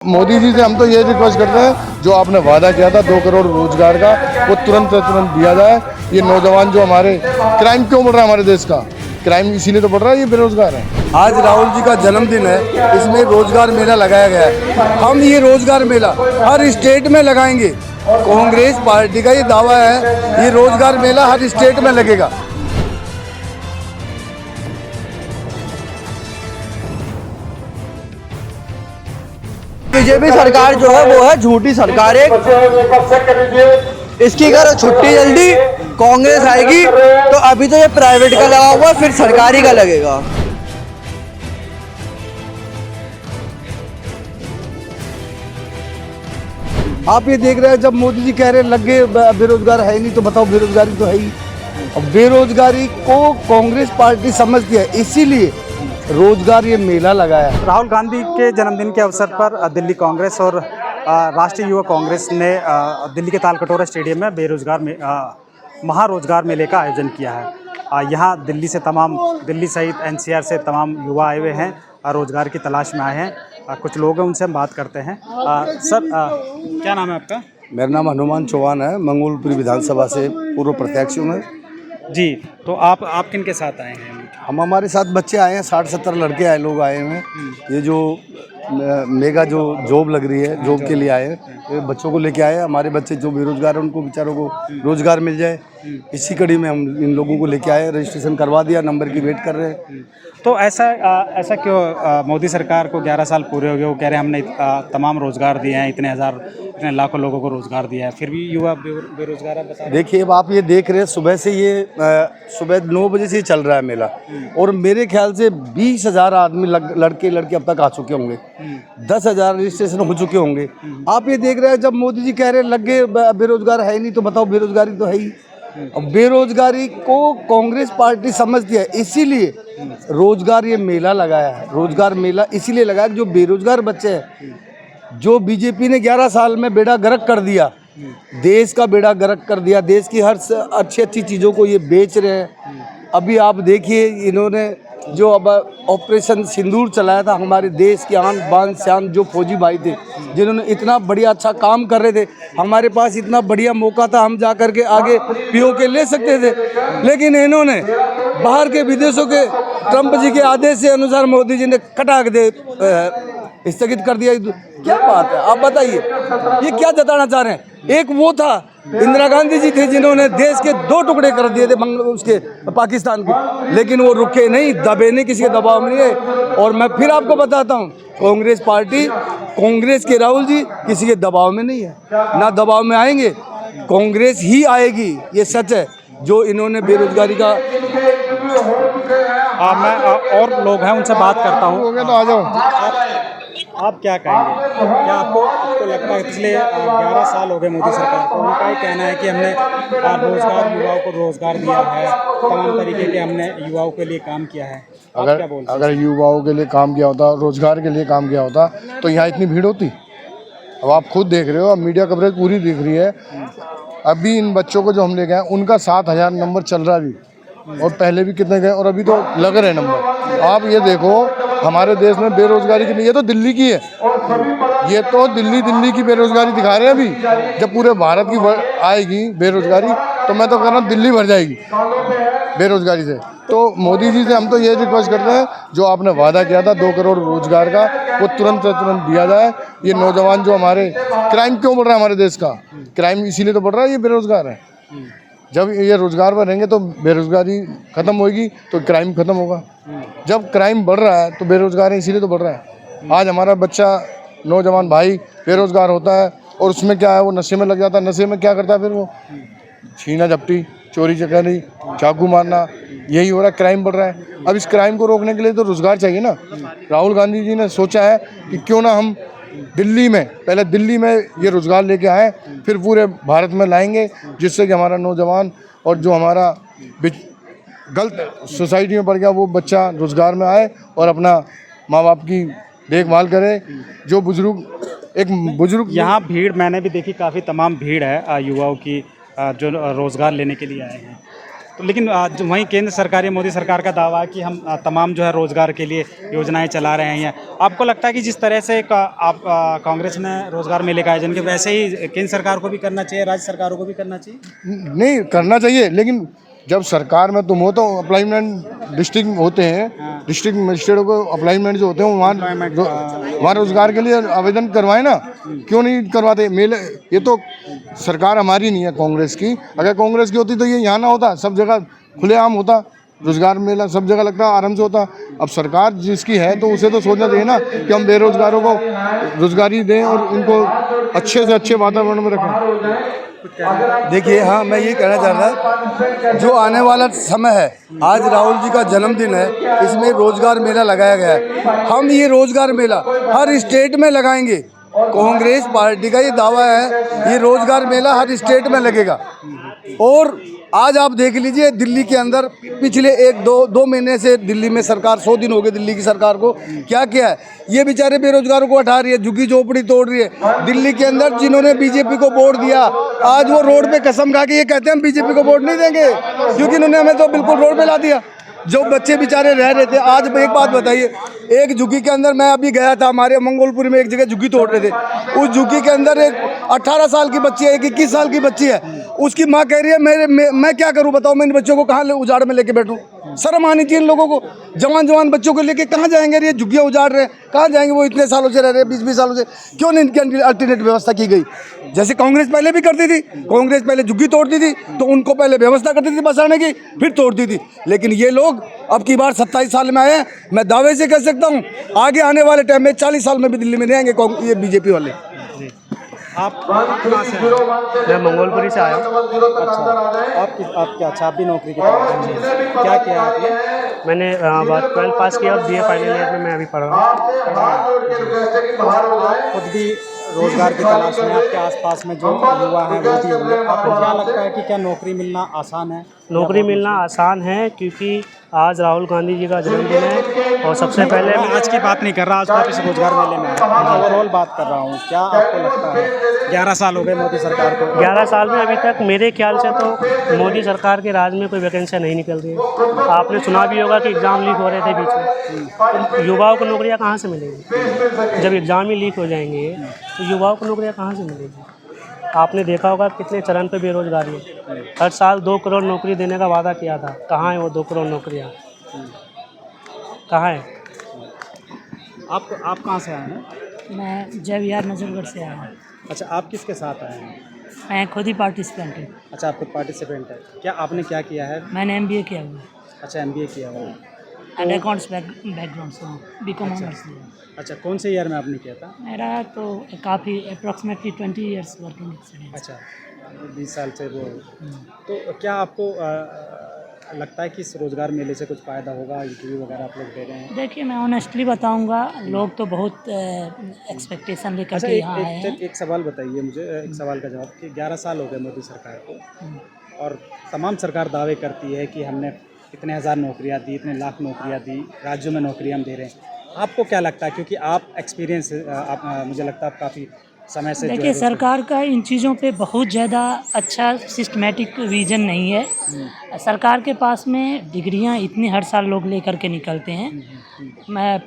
मोदी जी से हम तो ये रिक्वेस्ट करते हैं, जो आपने वादा किया था 2 करोड़ रोजगार का, वो तुरंत दिया जाए। ये नौजवान जो हमारे, क्राइम क्यों बढ़ रहा है हमारे देश का? क्राइम इसीलिए तो बढ़ रहा है, ये बेरोजगार है। आज राहुल जी का जन्मदिन है, इसमें रोजगार मेला लगाया गया है। हम ये रोजगार मेला हर स्टेट में लगाएंगे। कांग्रेस पार्टी का ये दावा है, ये रोजगार मेला हर स्टेट में लगेगा। बीजेपी सरकार जो है वो है झूठी सरकार है। इसकी अगर छुट्टी जल्दी कांग्रेस आएगी तो अभी तो ये प्राइवेट का लगा हुआ, फिर सरकारी का लगेगा। आप ये देख रहे हैं, जब मोदी जी कह रहे हैं लगे बेरोजगार है नहीं, तो बताओ बेरोजगारी तो है ही। अब बेरोजगारी को कांग्रेस पार्टी समझती है, इसीलिए रोजगार ये मेला लगाया। राहुल गांधी के जन्मदिन के अवसर पर दिल्ली कांग्रेस और राष्ट्रीय युवा कांग्रेस ने दिल्ली के तालकटोरा स्टेडियम में बेरोजगार में महारोजगार मेले का आयोजन किया है। यहाँ दिल्ली सहित एनसीआर से तमाम युवा आए हुए हैं, रोजगार की तलाश में आए हैं। कुछ लोग हैं, उनसे हम बात करते हैं। सर, क्या नाम है आपका? मेरा नाम हनुमान चौहान है, मंगोलपुरी विधानसभा से पूर्व प्रत्याशी हूँ मैं। जी, तो आप किन के साथ आए हैं? हम हमारे साथ बच्चे आए हैं, 60-70 लड़के आए, लोग आए हैं। ये जो मेगा जो जॉब लग रही है, जॉब के लिए आए हैं। ये बच्चों को लेके आए हैं। हमारे बच्चे जो बेरोजगार हैं उनको बेचारों को रोजगार मिल जाए, इसी कड़ी में हम इन लोगों को लेके आए। रजिस्ट्रेशन करवा दिया, नंबर की वेट कर रहे हैं। तो ऐसा क्यों? मोदी सरकार को 11 साल पूरे हो गए, वो कह रहे हैं हमने तमाम रोजगार दिए हैं, इतने लाखों लोगों को रोजगार दिया है, फिर भी युवा बेरोजगार है। बता देखिए, अब आप ये देख रहे हैं, सुबह से ये सुबह 9 बजे से ही चल रहा है मेला, और मेरे ख्याल से 20,000 आदमी लड़के लड़के अब तक आ चुके होंगे। 10,000 रजिस्ट्रेशन हो चुके होंगे। आप ये देख रहे हैं, जब मोदी जी कह रहे हैं लगे बेरोजगार है नहीं, तो बताओ बेरोजगारी तो है ही। अब बेरोजगारी को कांग्रेस पार्टी समझती है, इसीलिए रोजगार ये मेला लगाया है। रोजगार मेला इसीलिए लगाया जो बेरोजगार बच्चे हैं, जो बीजेपी ने 11 साल में बेड़ा गर्क कर दिया, देश का बेड़ा गर्क कर दिया, देश की हर अच्छी चीज़ों को ये बेच रहे हैं। अभी आप देखिए, इन्होंने जो अब ऑपरेशन सिंदूर चलाया था, हमारे देश की आन बान शान जो फौजी भाई थे, जिन्होंने इतना बढ़िया अच्छा काम कर रहे थे, हमारे पास इतना बढ़िया मौका था, हम जा कर के आगे पीओके ले सकते थे, लेकिन इन्होंने बाहर के विदेशों के ट्रंप जी के आदेश के अनुसार मोदी जी ने कटा के स्थगित कर दिया। क्या बात है, आप बताइए, ये क्या जताना चाह रहे हैं? एक वो था इंदिरा गांधी जी थे, जिन्होंने देश के 2 टुकड़े कर दिए थे उसके पाकिस्तान के, लेकिन वो रुके नहीं, दबे नहीं, किसी के दबाव में नहीं है। और मैं फिर आपको बताता हूँ, कांग्रेस पार्टी, कांग्रेस के राहुल जी किसी के दबाव में नहीं है, ना दबाव में आएंगे। कांग्रेस ही आएगी, ये सच है। जो इन्होंने बेरोजगारी का मैं और लोग हैं, उनसे बात करता हूँ। हो गया तो आ जाओ। आप क्या कहेंगे? क्या आपको लगता है पिछले 11 साल हो गए मोदी सरकार को, उनका ही कहना है कि हमने युवाओं को रोजगार दिया है, तमाम तरीके के हमने युवाओं के लिए काम किया है। अगर युवाओं के लिए काम किया होता, रोजगार के लिए काम किया होता, तो यहाँ इतनी भीड़ होती? अब आप खुद देख रहे हो, अब मीडिया कवरेज पूरी दिख रही है। अभी इन बच्चों को जो हम ले गए, उनका 7,000 नंबर चल रहा है अभी, और पहले भी कितने गए, और अभी तो लग रहे नंबर। आप ये देखो, हमारे देश में बेरोजगारी कितनी, ये तो दिल्ली की है, ये तो दिल्ली की बेरोजगारी दिखा रहे हैं। अभी जब पूरे भारत की आएगी बेरोजगारी, तो मैं तो कह रहा हूँ दिल्ली भर जाएगी बेरोजगारी से। तो मोदी जी से हम तो ये रिक्वेस्ट करते हैं, जो आपने वादा किया था 2 करोड़ रोजगार का, वो तुरंत दिया जाए। ये नौजवान जो हमारे, क्राइम क्यों बढ़ रहा है हमारे देश का? क्राइम इसीलिए तो बढ़ रहा है, ये बेरोजगार है। जब ये रोजगार पर रहेंगे तो बेरोजगारी खत्म होगी, तो क्राइम खत्म होगा। जब क्राइम बढ़ रहा है तो बेरोजगार है, इसीलिए तो बढ़ रहा है। आज हमारा बच्चा, नौजवान भाई बेरोजगार होता है, और उसमें क्या है, वो नशे में लग जाता है। नशे में क्या करता है फिर वो? छीना झपटी, चोरी चकारी, चाकू मारना, यही हो रहा है। क्राइम बढ़ रहा है। अब इस क्राइम को रोकने के लिए तो रोजगार चाहिए ना। राहुल गांधी जी ने सोचा है कि क्यों ना हम पहले दिल्ली में ये रोजगार लेके आए, फिर पूरे भारत में लाएंगे, जिससे कि हमारा नौजवान और जो हमारा गलत सोसाइटी में पड़ गया, वो बच्चा रोजगार में आए और अपना माँ बाप की देखभाल करे। जो बुजुर्ग यहाँ भीड़ मैंने भी देखी, काफ़ी तमाम भीड़ है युवाओं की, जो रोजगार लेने के लिए आए हैं। तो लेकिन वहीं केंद्र सरकार या मोदी सरकार का दावा है कि हम तमाम जो है रोजगार के लिए योजनाएं चला रहे हैं। आपको लगता है कि जिस तरह से आप कांग्रेस ने रोजगार मेले का आयोजन किया वैसे ही केंद्र सरकार को भी करना चाहिए, राज्य सरकारों को भी करना चाहिए? नहीं, करना चाहिए, लेकिन जब सरकार में तुम हो तो अप्लाइमेंट डिस्ट्रिक्ट होते हैं, डिस्ट्रिक्ट मजिस्ट्रेटों को अप्लाइमेंट जो होते हैं वहाँ रोजगार के लिए आवेदन करवाएं ना, क्यों नहीं करवाते? मेले ये तो सरकार हमारी नहीं है, कांग्रेस की। अगर कांग्रेस की होती तो ये यहाँ ना होता, सब जगह खुलेआम होता, रोजगार मेला सब जगह लगता, आराम से होता। अब सरकार जिसकी है तो उसे तो सोचना चाहिए ना कि हम बेरोजगारों को रोजगारी दें और उनको अच्छे से अच्छे वातावरण में रखें। देखिए, हाँ, मैं ये कहना चाह रहा था, जो आने वाला समय है, आज राहुल जी का जन्मदिन है, इसमें रोजगार मेला लगाया गया है। हम ये रोजगार मेला हर स्टेट में लगाएंगे। कांग्रेस पार्टी का ये दावा है, ये रोजगार मेला हर स्टेट में लगेगा। और आज आप देख लीजिए, दिल्ली के अंदर पिछले 1-2 महीने से दिल्ली में सरकार, 100 दिन हो गए दिल्ली की सरकार को, क्या किया है? ये बेचारे बेरोजगारों को हटा रही है, झुग्गी झोपड़ी तोड़ रही है। दिल्ली के अंदर जिन्होंने बीजेपी को वोट दिया, आज वो रोड पे कसम खा के ये कहते हैं हम बीजेपी को वोट नहीं देंगे, क्योंकि इन्होंने हमें तो बिल्कुल रोड पे ला दिया। जो बच्चे बेचारे रह रहे थे, आज एक बात बताइए, एक झुग्गी के अंदर मैं अभी गया था, हमारे मंगोलपुर में एक जगह झुग्गी तोड़ रहे थे, उस झुग्गी के अंदर एक 18 साल की बच्ची है, एक 21 साल की बच्ची है, उसकी माँ कह रही है मैं क्या करूँ बताओ, मैं इन बच्चों को कहाँ उजाड़ में लेके बैठूँ? शर्म आनी चाहिए इन लोगों को। जवान बच्चों को लेके कहाँ जाएंगे? ये झुग्गियाँ उजाड़ रहे हैं, कहाँ जाएंगे? वो इतने सालों से रह रहे हैं, 20-20 सालों से, क्यों नहीं इनकी अल्टरनेट व्यवस्था की गई? जैसे कांग्रेस पहले भी करती थी, कांग्रेस पहले झुग्गी तोड़ती थी तो उनको पहले व्यवस्था करती थी बसाने की, फिर तोड़ती थी। लेकिन ये लोग अब की बार 27 साल में आए हैं, मैं दावे से कह सकता हूँ आगे आने वाले टाइम में 40 साल में भी दिल्ली में नहीं आएंगे ये बीजेपी वाले। आप कहाँ से हैं? मैं मंगोलपुरी से आया हूँ। अच्छा, आप भी नौकरी की तलाश में हैं। क्या किया आपने? मैंने 12 पास किया और BA फाइनल ईयर में मैं अभी पढ़ रहा हूँ। खुद भी रोजगार की तलाश में, आपके आसपास में जो युवा हैं वो भी होंगे, आपको क्या लगता है कि क्या नौकरी मिलना आसान है? नौकरी मिलना आसान है, क्योंकि आज राहुल गांधी जी का जन्मदिन है और सबसे पहले मैं आज की बात नहीं कर रहा, आज वापस रोजगार मेले में ओवरऑल बात कर रहा हूँ। क्या आपको लगता है, 11 साल हो गए मोदी सरकार को, 11 साल में अभी तक मेरे ख्याल से तो मोदी सरकार के राज में कोई वैकेंसियाँ नहीं निकल रही है। आपने सुना भी होगा कि एग्ज़ाम लीक हो रहे थे बीच में, तो युवाओं को नौकरियाँ कहाँ से मिलेगी? जब एग्ज़ाम ही लीक हो जाएंगे तो युवाओं को नौकरियाँ कहाँ से मिलेगी? आपने देखा होगा कितने चरण पे बेरोजगारी है। हर साल 2 करोड़ नौकरी देने का वादा किया था, कहाँ है वो 2 करोड़ नौकरियाँ? कहाँ है? आप कहाँ से आए हैं? मैं जय विहार नजरगढ़ से आया हूँ। अच्छा, आप किसके साथ आए हैं? मैं खुद ही पार्टिसिपेंट हूँ। अच्छा, आप खुद पार्टिसिपेंट है। क्या आपने क्या किया है? मैंने MBA किया हुआ है अच्छा, MBA किया हुआ है। एंड अकाउंट्स बैकग्राउंड से हूँ, BCom ऑनर्स लिया। अच्छा, कौन से ईयर में आपने किया था? मेरा तो काफ़ी अप्रॉक्सीमेटली 20 ईयर्स वर्किंग एक्सपीरियंस। अच्छा, 20 साल से वो। तो क्या आपको लगता है कि इस रोज़गार मेले से कुछ फ़ायदा होगा? इंटरव्यू वगैरह आप लोग दे रहे हैं? देखिए, मैं ऑनेस्टली बताऊंगा, लोग तो बहुत एक्सपेक्टेशन लेकर अच्छा, के यहाँ आए हैं। एक सवाल बताइए मुझे, एक सवाल का जवाब कि 11 साल हो गए मोदी सरकार को और तमाम सरकार दावे करती है कि हमने इतने हज़ार नौकरियाँ दी, इतने लाख नौकरियाँ दी, राज्यों में नौकरियाँ हम दे रहे हैं। आपको क्या लगता है, क्योंकि आप एक्सपीरियंस, मुझे लगता है आप काफ़ी समय से देखिए, सरकार का इन चीज़ों पे बहुत ज़्यादा अच्छा सिस्टमेटिक विजन नहीं है। सरकार के पास में डिग्रियां इतनी हर साल लोग लेकर के निकलते हैं,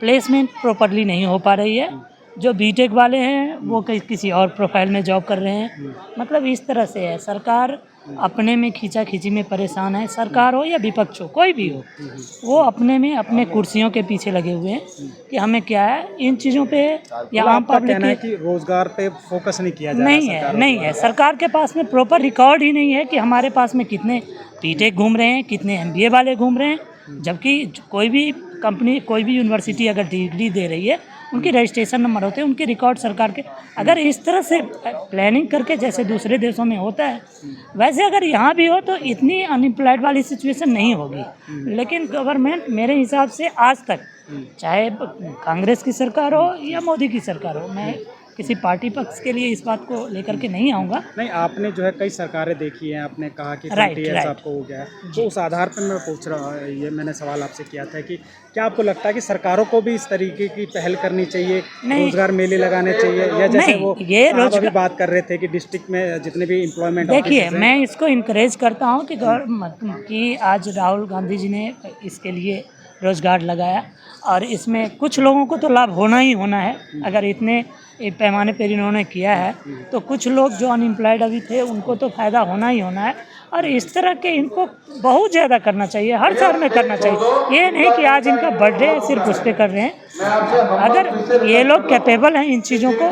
प्लेसमेंट प्रॉपरली नहीं हो पा रही है। जो बीटेक वाले हैं वो किसी और प्रोफाइल में जॉब कर रहे हैं। मतलब इस तरह से है, सरकार अपने में खींचा खींची में परेशान है। सरकार हो या विपक्ष हो, कोई भी हो, वो अपने में अपने कुर्सियों के पीछे लगे हुए हैं कि हमें क्या है इन चीज़ों पे या आम पब्लिक कहना है कि रोजगार पे फोकस नहीं किया जा रहा। नहीं है। सरकार के पास में प्रॉपर रिकॉर्ड ही नहीं है कि हमारे पास में कितने बीटेक घूम रहे हैं, कितने MBA वाले घूम रहे हैं। जबकि कोई भी कंपनी, कोई भी यूनिवर्सिटी अगर डिग्री दे रही है, उनके रजिस्ट्रेशन नंबर होते हैं, उनके रिकॉर्ड सरकार के। अगर इस तरह से प्लानिंग करके जैसे दूसरे देशों में होता है, वैसे अगर यहाँ भी हो तो इतनी अनएम्प्लॉयड वाली सिचुएशन नहीं होगी। लेकिन गवर्नमेंट मेरे हिसाब से आज तक, चाहे कांग्रेस की सरकार हो या मोदी की सरकार हो, मैं किसी पार्टी पक्ष के लिए इस बात को लेकर के नहीं आऊँगा। नहीं, आपने जो है कई सरकारें देखी हैं, आपने कहा कि राइट, 20 years राइट। आपको हो गया है, तो उस आधार पर मैं पूछ रहा, ये मैंने सवाल आपसे किया था कि क्या आपको लगता है कि सरकारों को भी इस तरीके की पहल करनी चाहिए, नहीं। रोजगार मेले लगाने चाहिए, या जैसे नहीं, वो ये आप अभी रोजगार- बात कर रहे थे कि डिस्ट्रिक्ट में जितने भी एम्प्लॉयमेंट देखिए, मैं इसको इनकरेज करता हूँ कि कि आज राहुल गांधी जी ने इसके लिए रोज़गार लगाया और इसमें कुछ लोगों को तो लाभ होना ही होना है। अगर इतने पैमाने पर इन्होंने किया है तो कुछ लोग जो अनएम्प्लॉयड अभी थे उनको तो फ़ायदा होना ही होना है। और इस तरह के इनको बहुत ज़्यादा करना चाहिए, हर शहर में करना चाहिए। ये नहीं कि आज इनका बर्थडे है सिर्फ उस पर कर रहे हैं। अगर ये लोग कैपेबल हैं इन चीज़ों को,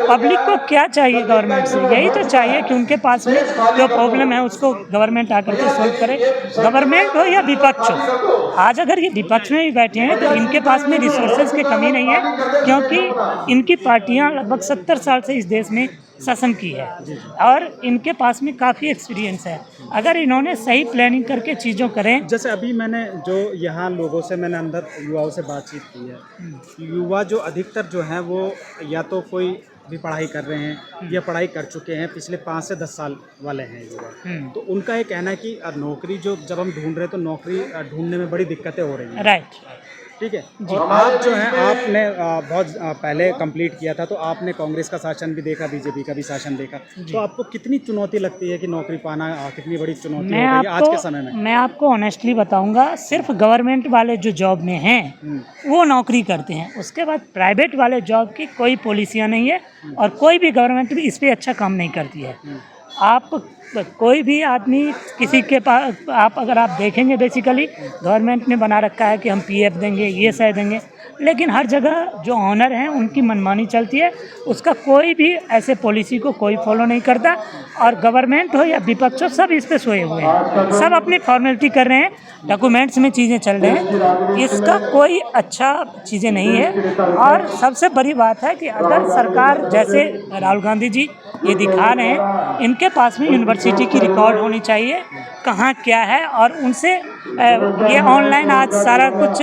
पब्लिक को क्या चाहिए गवर्नमेंट से? यही तो चाहिए कि उनके पास में जो प्रॉब्लम है उसको गवर्नमेंट आकर के सॉल्व करे, गवर्नमेंट हो या विपक्ष हो। आज अगर ये विपक्ष में भी बैठे हैं तो इनके पास में रिसोर्सेज की कमी नहीं है, क्योंकि इनकी पार्टियां लगभग 70 साल से इस देश में शासन की है और इनके पास में काफ़ी एक्सपीरियंस है। अगर इन्होंने सही प्लानिंग करके चीज़ों करें। जैसे अभी मैंने जो यहाँ लोगों से, मैंने अंदर युवाओं से बातचीत की है, युवा जो अधिकतर जो हैं वो या तो कोई भी पढ़ाई कर रहे हैं या पढ़ाई कर चुके हैं, पिछले 5 से 10 साल वाले हैं युवा। तो उनका ये कहना है कि नौकरी जो जब हम ढूंढ रहे हैं तो नौकरी ढूंढने में बड़ी दिक्कतें हो रही हैं। राइट। ठीक है। और आप जो हैं, आपने बहुत पहले कंप्लीट किया था, तो आपने कांग्रेस का शासन भी देखा, बीजेपी का भी शासन देखा, तो आपको कितनी चुनौती लगती है कि नौकरी पाना कितनी बड़ी चुनौती हो गई आज के समय में? मैं आपको ऑनेस्टली बताऊंगा, सिर्फ गवर्नमेंट वाले जो जॉब में हैं वो नौकरी करते हैं, उसके बाद प्राइवेट वाले जॉब की कोई पॉलिसियाँ नहीं है और कोई भी गवर्नमेंट भी इस पर अच्छा काम नहीं करती है। आप कोई भी आदमी किसी के पास, आप अगर आप देखेंगे बेसिकली गवर्नमेंट ने बना रखा है कि हम पीएफ देंगे, ये सह देंगे, लेकिन हर जगह जो ऑनर हैं उनकी मनमानी चलती है, उसका कोई भी ऐसे पॉलिसी को कोई फॉलो नहीं करता। और गवर्नमेंट हो या विपक्ष हो, सब इस पे सोए हुए हैं, सब अपनी फॉर्मेलिटी कर रहे हैं, डॉक्यूमेंट्स में चीज़ें चल रहे हैं, इसका कोई अच्छा चीज़ें नहीं है। और सबसे बड़ी बात है कि अगर सरकार, जैसे राहुल गांधी जी ये दिखा रहे हैं, इनके पास में यूनिवर्सिटी की रिकॉर्ड होनी चाहिए, कहाँ क्या है, और उनसे ये ऑनलाइन आज सारा कुछ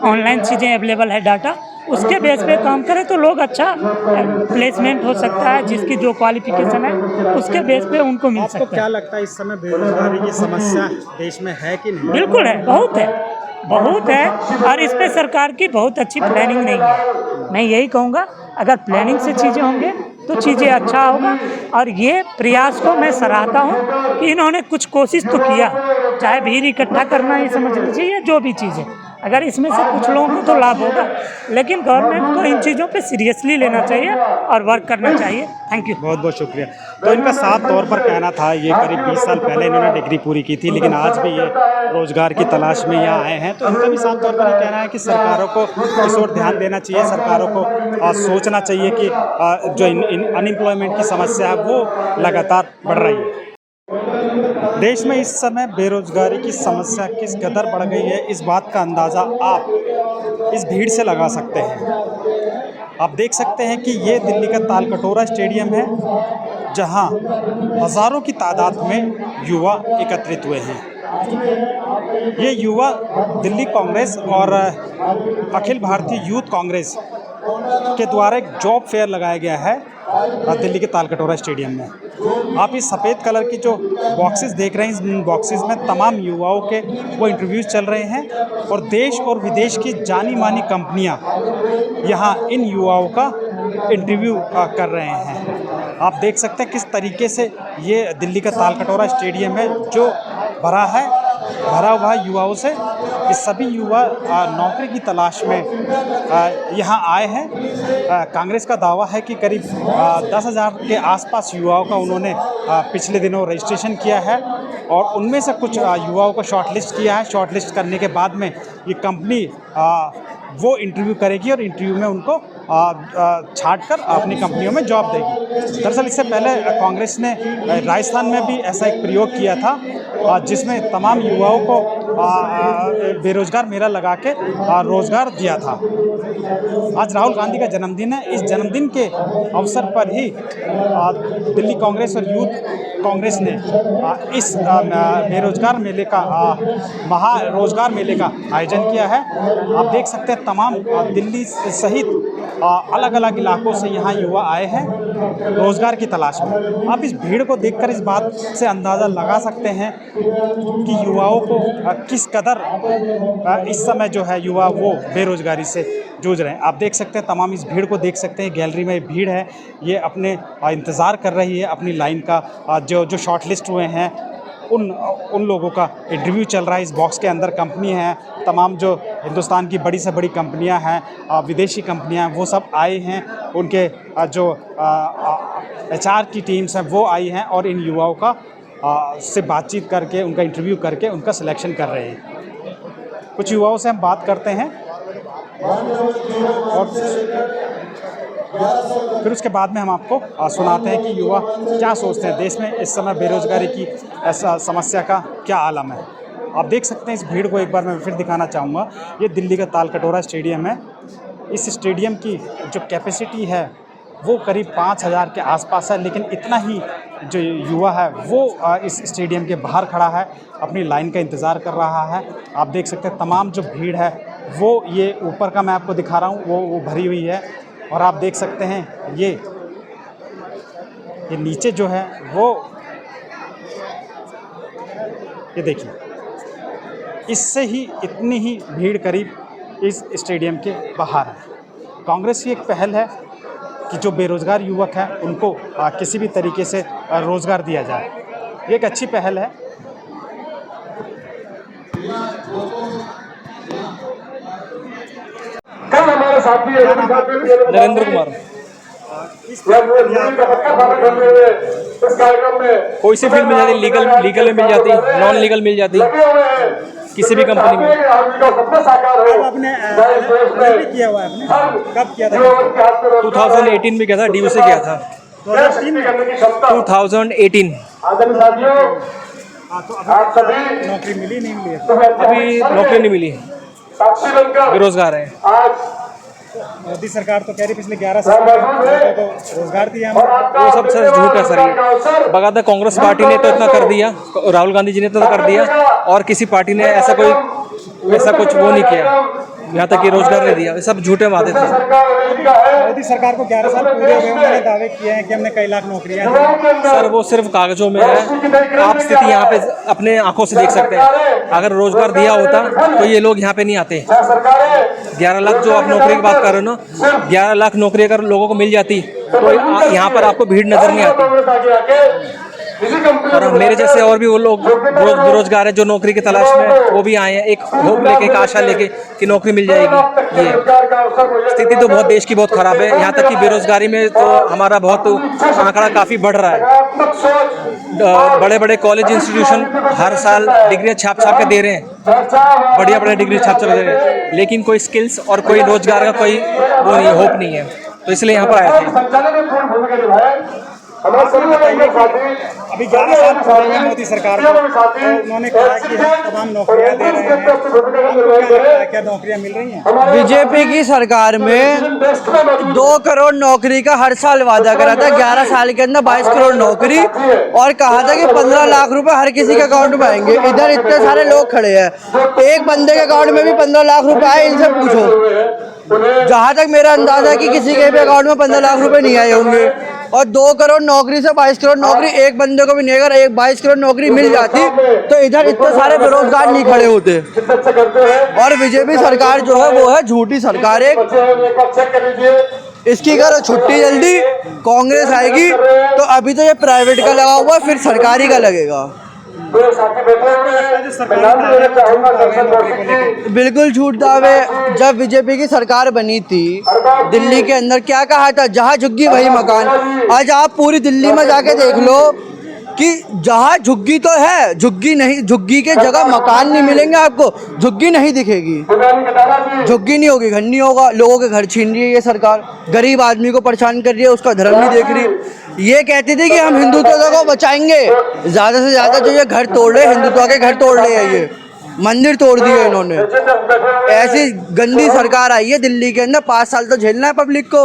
ऑनलाइन चीज़ें अवेलेबल है, डाटा, उसके बेस पे काम करें तो लोग अच्छा प्लेसमेंट हो सकता है, जिसकी जो क्वालिफिकेशन है उसके बेस पे उनको मिल सकता है। आपको क्या लगता है इस समय बेरोजगारी की समस्या देश में है कि नहीं? बिल्कुल है, बहुत है, बहुत है, और इस पे सरकार की बहुत अच्छी प्लानिंग नहीं है। मैं यही कहूँगा, अगर प्लानिंग से चीज़ें होंगे तो चीज़ें अच्छा होगा। और ये प्रयास को मैं सराहता हूँ कि इन्होंने कुछ कोशिश तो किया, चाहे भीड़ इकट्ठा करना, ये समझ लीजिए, या जो भी चीज़ है, अगर इसमें से कुछ लोगों को तो लाभ होगा, लेकिन गवर्नमेंट को इन चीज़ों पे सीरियसली लेना चाहिए और वर्क करना चाहिए। Thank you. बहुत बहुत शुक्रिया। तो इनका साफ तौर पर कहना था, ये करीब 20 साल पहले इन्होंने डिग्री पूरी की थी, लेकिन आज भी ये रोजगार की तलाश में यहाँ आए हैं। तो इनका भी साफ तौर पर ये कहना है कि सरकारों को इस ओर ध्यान देना चाहिए, सरकारों को सोचना चाहिए कि जो अनएम्प्लॉयमेंट की समस्या है वो लगातार बढ़ रही है। देश में इस समय बेरोजगारी की समस्या किस कदर बढ़ गई है, इस बात का अंदाज़ा आप इस भीड़ से लगा सकते हैं। आप देख सकते हैं कि ये दिल्ली का तालकटोरा स्टेडियम है, जहां हज़ारों की तादाद में युवा एकत्रित हुए हैं। ये युवा दिल्ली कांग्रेस और अखिल भारतीय यूथ कांग्रेस के द्वारा एक जॉब फेयर लगाया गया है दिल्ली के तालकटोरा स्टेडियम में। आप इस सफ़ेद कलर की जो बॉक्सेस देख रहे हैं, इन बॉक्सेस में तमाम युवाओं के वो इंटरव्यूज़ चल रहे हैं और देश और विदेश की जानी मानी कंपनियां यहाँ इन युवाओं का इंटरव्यू कर रहे हैं। आप देख सकते हैं किस तरीके से ये दिल्ली का तालकटोरा स्टेडियम है जो भरा हुआ युवाओं से। ये सभी युवा नौकरी की तलाश में यहाँ आए हैं। कांग्रेस का दावा है कि करीब 10,000 के आसपास युवाओं का उन्होंने पिछले दिनों रजिस्ट्रेशन किया है और उनमें से कुछ युवाओं को शॉर्टलिस्ट किया है। शॉर्टलिस्ट करने के बाद में ये कंपनी वो इंटरव्यू करेगी और इंटरव्यू में उनको छांटकर अपनी कंपनियों में जॉब देगी। दरअसल इससे पहले कांग्रेस ने राजस्थान में भी ऐसा एक प्रयोग किया था जिसमें तमाम युवाओं को बेरोजगार मेला लगा के रोजगार दिया था। आज राहुल गांधी का जन्मदिन है। इस जन्मदिन के अवसर पर ही दिल्ली कांग्रेस और यूथ कांग्रेस ने इस बेरोजगार मेले का महारोजगार मेले का आयोजन किया है। आप देख सकते हैं तमाम दिल्ली सहित अलग अलग इलाकों से यहाँ युवा आए हैं रोजगार की तलाश में। आप इस भीड़ को देखकर इस बात से अंदाज़ा लगा सकते हैं कि युवाओं को किस कदर इस समय जो है युवा वो बेरोजगारी से जूझ रहे हैं। आप देख सकते हैं तमाम इस भीड़ को देख सकते हैं। गैलरी में भीड़ है, ये अपने इंतज़ार कर रही है अपनी लाइन का। जो शॉर्ट लिस्ट हुए हैं उन लोगों का इंटरव्यू चल रहा है। इस बॉक्स के अंदर कंपनी है, तमाम जो हिंदुस्तान की बड़ी से बड़ी कंपनियां हैं, विदेशी कंपनियां, वो सब आए हैं। उनके जो HR की टीम्स हैं वो आई हैं और इन युवाओं का से बातचीत करके उनका इंटरव्यू करके उनका सिलेक्शन कर रहे हैं। कुछ युवाओं से हम बात करते हैं और फिर उसके बाद में हम आपको सुनाते हैं कि युवा क्या सोचते हैं देश में इस समय बेरोजगारी की ऐसा समस्या का क्या आलम है। आप देख सकते हैं इस भीड़ को एक बार मैं फिर दिखाना चाहूँगा। ये दिल्ली का तालकटोरा स्टेडियम है। इस स्टेडियम की जो कैपेसिटी है वो करीब 5000 के आसपास है, लेकिन इतना ही जो युवा है वो इस स्टेडियम के बाहर खड़ा है, अपनी लाइन का इंतज़ार कर रहा है। आप देख सकते हैं तमाम जो भीड़ है वो ये ऊपर का मैं आपको दिखा रहा हूँ वो भरी हुई है। और आप देख सकते हैं ये नीचे जो है वो ये देखिए, इससे ही इतनी ही भीड़ करीब इस स्टेडियम के बाहर है। कांग्रेस की एक पहल है कि जो बेरोज़गार युवक हैं उनको किसी भी तरीके से रोज़गार दिया जाए। ये एक अच्छी पहल है। कल हमारे साथी नरेंद्र कुमार इस कार्यक्रम में कोई सी फील्ड मिल जाती, लीगल में मिल जाती, नॉन लीगल मिल जाती, किसी भी कंपनी में। आपने किया हुआ है? कब किया था? 2018 में किया था, DU से किया था 2018। तो अभी नौकरी मिली नहीं मिली? अभी नौकरी नहीं मिली, बेरोजगार है। मोदी सरकार तो कह रही पिछले 11 साल में तो रोजगार दिया। वो सब सर झूठ है सर। ये बगाता कांग्रेस पार्टी ने तो इतना कर दिया, राहुल गांधी जी ने तो कर दिया, और किसी पार्टी ने ऐसा कुछ वो नहीं किया, यहाँ तक कि रोजगार नहीं दिया। ये सब झूठे वादे थे। मोदी सरकार को 11 साल पूरे हुए, उन्होंने दावे किए हैं कि हमने कई लाख नौकरियां दी। सर वो सिर्फ कागजों में है। आप स्थिति यहाँ पे अपने आंखों से देख सकते हैं। अगर रोजगार दिया होता तो ये लोग यहाँ पे नहीं आते। 11 लाख जो आप नौकरी की बात कर रहे हो ना, 11 लाख नौकरी अगर लोगों को मिल जाती तो यहाँ पर आपको भीड़ नजर नहीं आती। और मेरे जैसे और भी वो लोग बेरोजगार है जो नौकरी की तलाश में वो भी आए हैं, एक होप लेके, एक आशा लेके कि नौकरी मिल जाएगी। ये स्थिति तो बहुत देश की बहुत खराब है। यहाँ तक कि बेरोजगारी में तो हमारा बहुत आंकड़ा काफ़ी बढ़ रहा है। बड़े बड़े कॉलेज इंस्टीट्यूशन हर साल डिग्रियाँ छाप के दे रहे हैं, बढ़िया डिग्री छाप दे रहे हैं, लेकिन कोई स्किल्स और कोई रोजगार का कोई वो नहीं, होप नहीं है। तो इसलिए यहाँ पर आए थे। अभी 11 साल पूरे हुए मोदी सरकार को, तो उन्होंने कहा कि हम तमाम नौकरियां दे रहे हैं। क्या नौकरियां मिल रही हैं? बीजेपी की सरकार में 2 करोड़ नौकरी का हर साल वादा करा था। 11 साल के अंदर 22 करोड़ नौकरी, और कहा था कि 15 लाख रुपए हर किसी के अकाउंट में आएंगे। इधर इतने सारे लोग खड़े हैं, एक बंदे के अकाउंट में भी 15 लाख रुपए आए, इनसे पूछो। जहाँ तक मेरा अंदाजा है कि किसी के भी अकाउंट में 15 लाख रुपए नहीं आए होंगे। और 2 करोड़ नौकरी से 22 करोड़ नौकरी एक बंदे को भी नहीं, अगर 22 करोड़ नौकरी मिल जाती तो इधर इतने सारे बेरोजगार नहीं खड़े होते। और बीजेपी सरकार जो है वो है झूठी सरकार। इसकी करो छुट्टी जल्दी, कांग्रेस आएगी तो अभी तो ये प्राइवेट का लगा हुआ है, फिर सरकारी का लगेगा। बिल्कुल झूठ दावे। जब बीजेपी की सरकार बनी थी दिल्ली के अंदर क्या कहा था, जहाँ झुग्गी वही मकान। आज आप पूरी दिल्ली में जाके देख लो कि जहाँ झुग्गी तो है, झुग्गी नहीं, झुग्गी के जगह मकान नहीं मिलेंगे आपको, झुग्गी नहीं दिखेगी, झुग्गी नहीं होगी, घर नहीं होगा। लोगों के घर छीन रही है ये सरकार, गरीब आदमी को परेशान कर रही है, उसका धर्म नहीं देख रही। ये कहती थी कि हम हिंदुत्व को बचाएंगे, ज़्यादा से ज़्यादा जो ये घर तोड़ रहे, हिंदुत्व के घर तोड़ रहे हैं ये। मंदिर तोड़ दिए इन्होंने। ऐसी गंदी सरकार आई है दिल्ली के अंदर, 5 साल तो झेलना है पब्लिक को,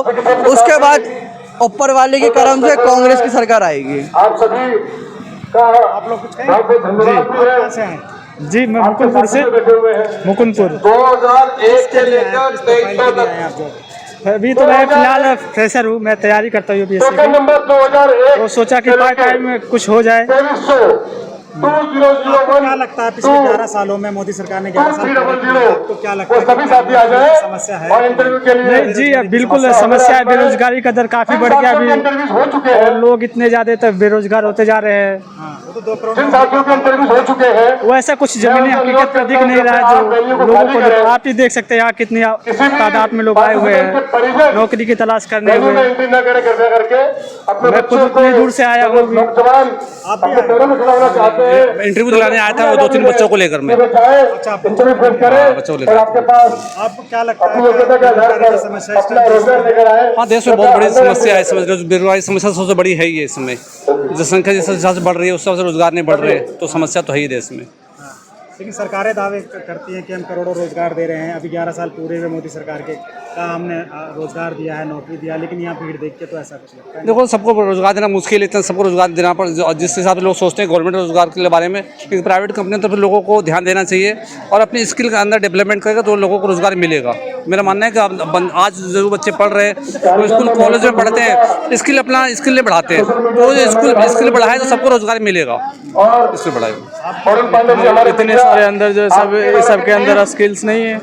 उसके बाद ऊपर वाले के करम से कांग्रेस की सरकार आएगी। आप सभी का आप लोग कुछ कहेंगे? से हैं। जी, मैं मुकुंदपुर से, मुकुंदपुर 2001 से लेकर 23 अभी तो मैं फिलहाल फ्रेशर हूँ, मैं तैयारी करता हूँ यूपीएससी टोकन की, नंबर 2001 तो सोचा कि पार्ट टाइम में कुछ हो जाए। 2301 क्या लगता है पिछले 11 सालों में मोदी सरकार ने 11 साल पूरे किए, आपको क्या लगता है सभी साथी आ जाए समस्या है? और इंटरव्यू के लिए नहीं जी, बिल्कुल समस्या है। बेरोजगारी का दर काफी बढ़ गया अभी, इंटरव्यूज हो चुके हैं। और लोग इतने ज्यादा तक बेरोजगार होते जा रहे हैं। वो तो 2 करोड़ जिन साथियों के इंटरव्यूज हो चुके हैं वैसा कुछ जमीनी हकीकत पर दिख नहीं रहा है जो लोगों को। आप ही देख सकते हैं यहाँ कितनी तादाद में लोग आए हुए हैं नौकरी की तलाश करने हुए। एंट्री न करे कृपया करके अपने मैं खुद उतनी दूर से आया हूँ। नौजवान अपने पैरों में खड़ा होना चाहते हैं। इंटरव्यू दिलाने आया था वो 2-3 बच्चों को लेकर मैं। अच्छा, इंटरव्यू फेस करें बच्चों को और आपके पास आपको क्या लगता अपनी योग्यता के आधार पर समस्या अपना रोजगार लेकर आए। हाँ, देश में बहुत बड़ी समस्या है, समझ लो बेरोजगारी समस्या सबसे बड़ी है ही है इस समय। जनसंख्या जिस हिसाब से बढ़ रही है उस हिसाब से रोजगार नहीं बढ़ रहे, तो समस्या तो है ही देश में। लेकिन सरकारें दावे करती हैं कि हम करोड़ों रोजगार दे रहे हैं। अभी 11 साल पूरे हुए मोदी सरकार के, का हमने रोजगार दिया है, नौकरी दिया, लेकिन यहाँ भीड़ देख के तो ऐसा कुछ लगता है। देखो, सबको रोजगार देना मुश्किल है, इतना सबको रोजगार देना पर जिस हिसाब से लोग सोचते हैं गवर्नमेंट रोजगार के बारे में, क्योंकि प्राइवेट कंपनी तो फिर लोगों को ध्यान देना चाहिए और अपनी स्किल के अंदर डेवलपमेंट करेगा तो लोगों को रोजगार मिलेगा। मेरा मानना है कि आज जो बच्चे पढ़ रहे हैं वो स्कूल कॉलेज में पढ़ते हैं, स्किल अपना स्किल बढ़ाते हैं, तो स्किल बढ़ाए तो सबको रोजगार मिलेगा। स्किल बढ़ाए इतने सारे अंदर जो सबके अंदर स्किल्स नहीं है,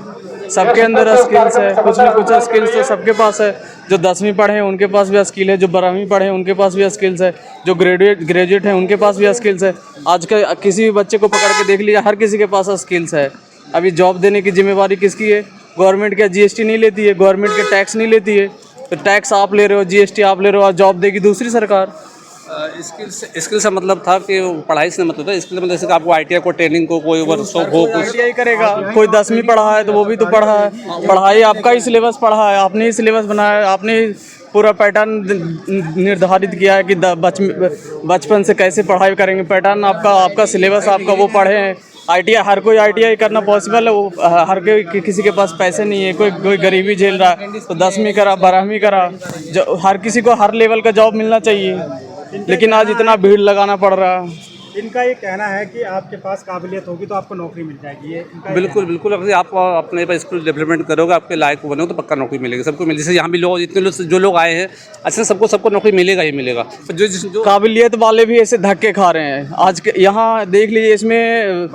सबके अंदर स्किल्स है, कुछ न कुछ स्किल्स तो सबके पास है। जो 10वीं पढ़े हैं उनके पास भी स्किल है, जो 12वीं पढ़े हैं उनके पास भी स्किल्स है, जो ग्रेजुएट हैं उनके पास भी स्किल्स है। आज का किसी भी बच्चे को पकड़ के देख लीजिए, हर किसी के पास स्किल्स है। अभी जॉब देने की जिम्मेवारी किसकी है? गवर्नमेंट क्या GST नहीं लेती है? गवर्नमेंट के टैक्स नहीं लेती है? तो टैक्स आप ले रहे हो, GST आप ले रहे हो, और जॉब देगी दूसरी सरकार। स्किल से मतलब था कि पढ़ाई से मतलब था, स्किल मतलब जैसे कि आपको ITI को ट्रेनिंग को कोई वर्कशॉप हो, कुछ ITI करेगा, कोई 10वीं पढ़ा है तो वो भी तो पढ़ा है, पढ़ाई आपका ही सिलेबस पढ़ा है, आपने ही सिलेबस बनाया है, आपने ही पूरा पैटर्न निर्धारित किया है कि बचपन से कैसे पढ़ाई करेंगे। पैटर्न आपका सिलेबस आपका वो पढ़े हैं। ITI हर कोई ITI करना पॉसिबल है, वो हर कोई किसी के पास पैसे नहीं है, कोई गरीबी झेल रहा है तो 10वीं करा, 12वीं करा, जो हर किसी को हर लेवल का जॉब मिलना चाहिए, लेकिन आज इतना भीड़ लगाना पड़ रहा है। इनका ये कहना है कि आपके पास काबिलियत होगी तो आपको नौकरी मिल जाएगी। ये बिल्कुल बिल्कुल, अगर आप अपने पर स्किल डेवलपमेंट करोगे, आपके लायक बनो तो पक्का नौकरी मिलेगी, सबको मिलेगी। जैसे यहाँ भी लोग इतने लोग जो लोग आए हैं, अच्छा सबको नौकरी मिलेगा ही मिलेगा। जो काबिलियत वाले भी ऐसे धक्के खा रहे हैं। आज के यहाँ देख लीजिए, इसमें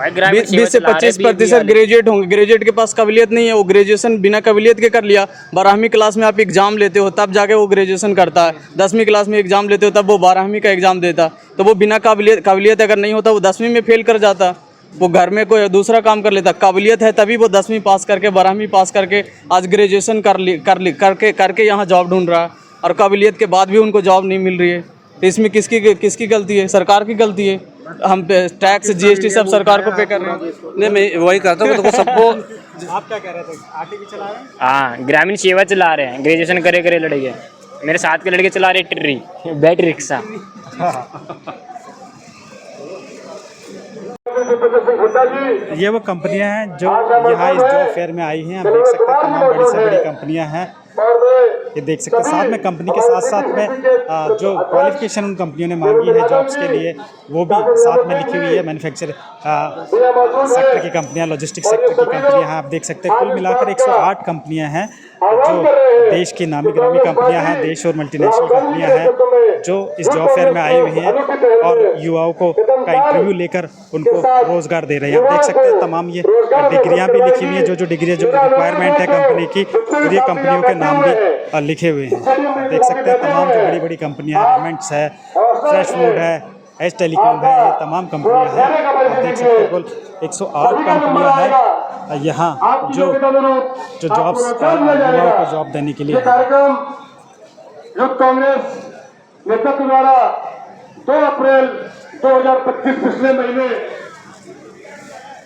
20 से 25% ग्रेजुएट होंगे, ग्रेजुएट के पास काबिलियत नहीं है, वो ग्रेजुएशन बिना काबिलियत के कर लिया। 12वीं क्लास में आप एग्जाम लेते हो तब जाके वो ग्रेजुएशन करता है, 10वीं क्लास में एग्जाम लेते हो तब वो 12वीं का एग्जाम देता। तो वो बिना काबिलियत अगर नहीं होता वो 10वीं में फेल कर जाता, वो घर में कोई दूसरा काम कर लेता। काबिलियत है तभी वो 10वीं पास करके 12वीं पास करके आज ग्रेजुएशन करके यहाँ जॉब ढूंढ रहा है, और काबिलियत के बाद भी उनको जॉब नहीं मिल रही है। तो इसमें किसकी गलती है? सरकार की गलती है। हम टैक्स GST सब सरकार को पे कर रहे हैं। नहीं, मैं वही करता हूँ, तो सबको आप क्या कह रहे थे? आटे भी चला रहे हैं? हाँ, ग्रामीण सेवा चला रहे हैं, ग्रेजुएशन करे लड़के। मेरे साथ के लड़के चला रहे टिर्री, बैटरी रिक्शा। ये वो कंपनियां हैं जो यहाँ इस जॉब फेयर में आई हैं। आप देख सकते हैं तमाम बड़ी से बड़ी कंपनियां हैं, ये देख सकते हैं। साथ में कंपनी के साथ में जो क्वालिफिकेशन उन कंपनियों ने मांगी है जॉब्स के लिए, वो भी साथ में लिखी हुई है। मैन्युफैक्चर सेक्टर की कंपनियां, लॉजिस्टिक सेक्टर की कंपनियां हैं। आप देख सकते हैं कुल मिलाकर 108 कंपनियां हैं जो देश की नामी गिरामी कंपनियां हैं, देश और मल्टीनेशनल कंपनियां हैं जो इस जॉब फेयर में आई हुई हैं और युवाओं को का इंटरव्यू लेकर उनको रोज़गार दे रहे हैं। आप देख सकते हैं तमाम ये डिग्रियां भी लिखी हुई हैं, जो डिग्रियां जो रिक्वायरमेंट है कंपनी की, और ये कंपनियों के नाम भी लिखे हुए हैं। देख सकते हैं तमाम जो बड़ी बड़ी कंपनियां हैं, रेमेंट्स है, फ्रेश फूड है, एच टेलीकॉम है, ये तमाम कंपनियां हैं। आप देख सकते हैं कुल 108 कंपनियां हैं यहाँ जो जॉब्स युवाओं को जॉब देने के लिए। यूथ कांग्रेस नेतृत्व द्वारा 2 अप्रैल 2025 पिछले महीने